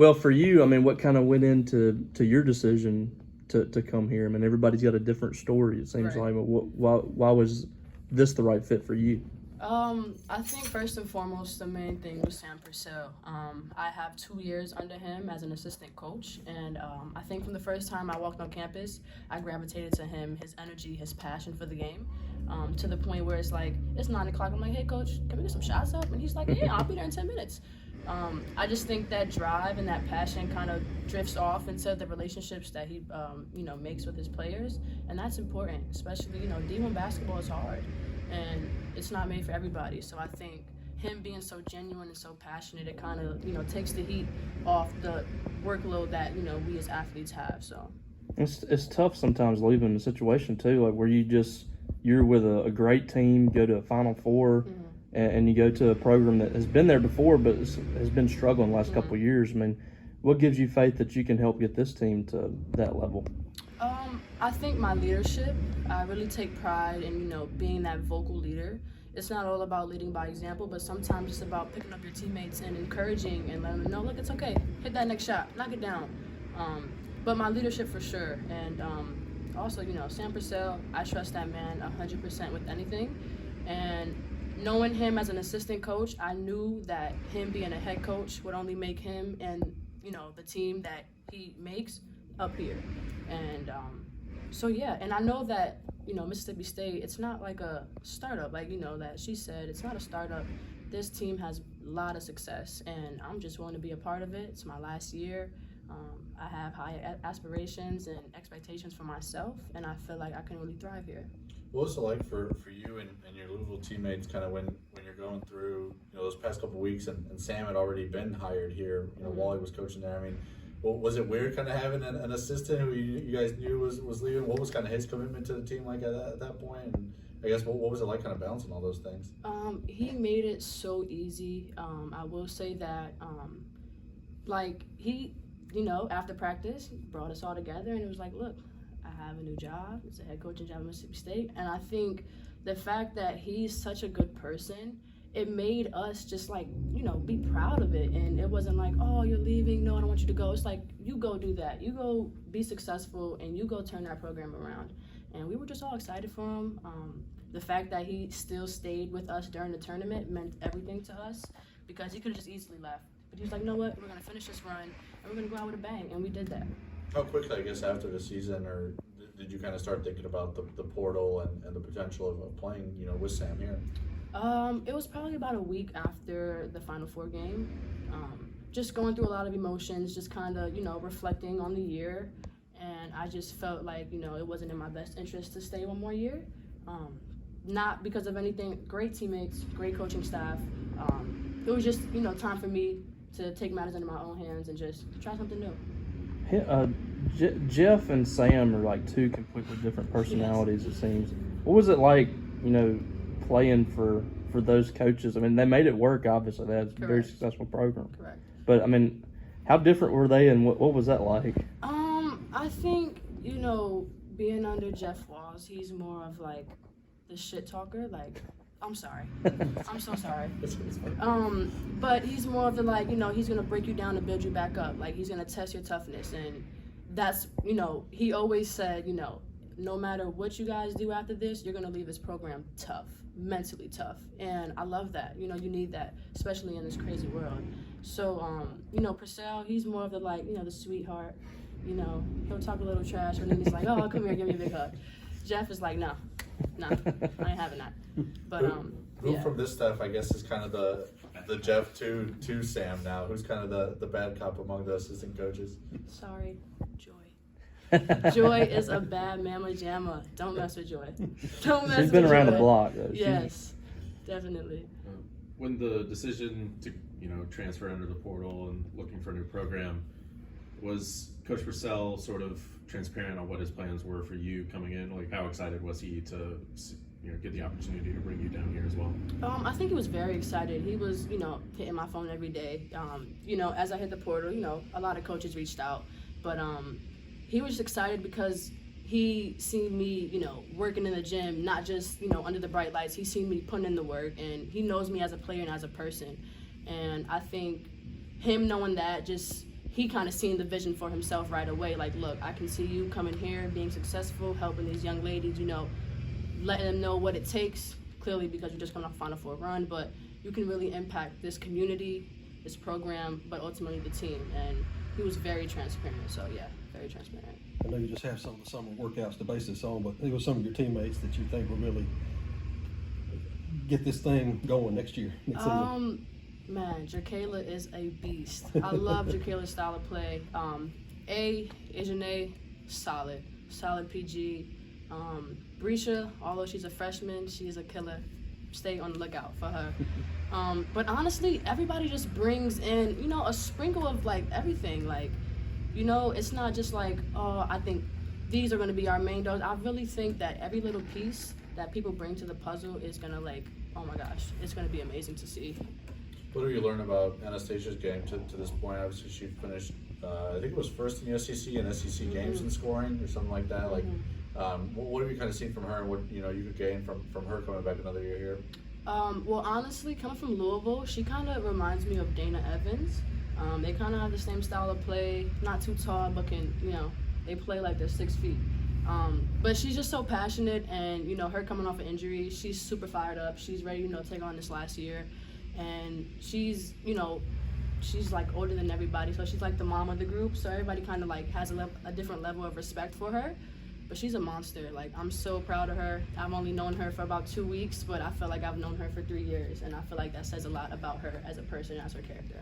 Well, for you, I mean, what kind of went into your decision to come here? I mean, everybody's got a different story, it seems Right. like. But why was this the right fit for you? I think first and foremost, the main thing was Sam Purcell. I have 2 years under him as an assistant coach, and I think from the first time I walked on campus, I gravitated to him, his energy, his passion for the game, to the point where it's like, it's 9 o'clock, I'm like, hey coach, can we get some shots up? And he's like, yeah, I'll be there in 10 minutes. I just think that drive and that passion kind of drifts off into the relationships that he, makes with his players, and that's important, especially, D1 basketball is hard, and it's not made for everybody. So I think him being so genuine and so passionate, it kind of, takes the heat off the workload that, we as athletes have. So It's tough sometimes leaving the situation too, like where you're with a great team, go to a Final Four, and you go to a program that has been there before but has been struggling the last couple of years. I mean, what gives you faith that you can help get this team to that level? I think my leadership, I really take pride in, being that vocal leader. It's not all about leading by example, but sometimes it's about picking up your teammates and encouraging and letting them know, look, it's okay, hit that next shot, knock it down. But my leadership for sure, and also, Sam Purcell, I trust that man 100% with anything, and knowing him as an assistant coach, I knew that him being a head coach would only make him and, the team that he makes up here. And and I know that, Mississippi State, it's not like a startup, like, that she said, it's not a startup. This team has a lot of success, and I'm just willing to be a part of it. It's my last year. I have high aspirations and expectations for myself, and I feel like I can really thrive here. What was it like for you and your Louisville teammates kind of when you're going through, those past couple of weeks and Sam had already been hired here, Wally was coaching there. I mean, was it weird kind of having an assistant who you guys knew was leaving? What was kind of his commitment to the team like at that point? And I guess what was it like kind of balancing all those things? He made it so easy. I will say that, he, after practice, he brought us all together and it was like, look, I have a new job. It's a head coaching job at Mississippi State. And I think the fact that he's such a good person, it made us just be proud of it. And it wasn't like, oh, you're leaving, no, I don't want you to go. It's like, you go do that. You go be successful and you go turn that program around. And we were just all excited for him. The fact that he still stayed with us during the tournament meant everything to us because he could have just easily left. But he was like, you know what, we're going to finish this run and we're going to go out with a bang. And we did that. How quickly, I guess, after the season, or did you kind of start thinking about the portal and the potential of playing, with Sam here? It was probably about a week after the Final Four game. Just going through a lot of emotions, just kind of, reflecting on the year. And I just felt like, it wasn't in my best interest to stay one more year. Not because of anything, great teammates, great coaching staff. It was just, time for me to take matters into my own hands and just try something new. Jeff and Sam are like two completely different personalities, it seems. What was it like, playing for those coaches? I mean, they made it work, obviously. They had a very successful program. Correct. But, I mean, how different were they and what was that like? I think, being under Jeff Walls, he's more of like the shit talker. Like, I'm sorry. I'm so sorry. But he's more of the he's going to break you down and build you back up. Like, he's going to test your toughness. And that's, he always said, no matter what you guys do after this, you're going to leave this program tough, mentally tough. And I love that. You need that, especially in this crazy world. So, Purcell, he's more of the the sweetheart. He'll talk a little trash, and then he's like, oh, come here, give me a big hug. Jeff is like, no, I ain't having that. But, Who from this staff, I guess, is kind of the Jeff to Sam now? Who's kind of the bad cop among the assistant coaches? Sorry, Joy. Joy is a bad mamma jamma. Don't mess with Joy. Don't mess with Joy. She's been around the block, though. Yes, definitely. When the decision to transfer under the portal and looking for a new program, was Coach Purcell sort of transparent on what his plans were for you coming in? Like, how excited was he to get the opportunity to bring you down here as well? I think he was very excited. He was hitting my phone every day. As I hit the portal, a lot of coaches reached out, but he was excited because he seen me, working in the gym, not just, under the bright lights. He seen me putting in the work, and he knows me as a player and as a person. And I think him knowing that just he kind of seen the vision for himself right away. Like, look, I can see you coming here, being successful, helping these young ladies, you know, letting them know what it takes, clearly because you're just coming off a Final Four run, but you can really impact this community, this program, but ultimately the team. And he was very transparent, so yeah, very transparent. I know you just have some of the summer workouts to base this on, but who are some of your teammates that you think will really get this thing going next year, next season? Man, Jacayla is a beast. I love Jacayla's style of play. Ajane, solid PG. Brescia, although she's a freshman, she's a killer. Stay on the lookout for her. But honestly, everybody just brings in, you know, a sprinkle of like everything. Like, you know, it's not just like, oh, I think these are going to be our main dogs. I really think that every little piece that people bring to the puzzle is going to, like, oh my gosh, it's going to be amazing to see. What have you learned about Anastasia's game to this point? Obviously, she finished, I think it was first in the SEC and SEC games in scoring or something like that. Like, what have you kind of seen from her, and what you could gain from her coming back another year here? Well, honestly, coming from Louisville, she kind of reminds me of Dana Evans. They kind of have the same style of play, not too tall, but they play like they're 6 feet. But she's just so passionate, and her coming off an injury, she's super fired up. She's ready, to take on this last year, and she's like older than everybody, so she's like the mom of the group. So everybody kind of like has a different level of respect for her. But she's a monster. Like, I'm so proud of her. I've only known her for about 2 weeks, but I feel like I've known her for 3 years, and I feel like that says a lot about her as a person and as her character.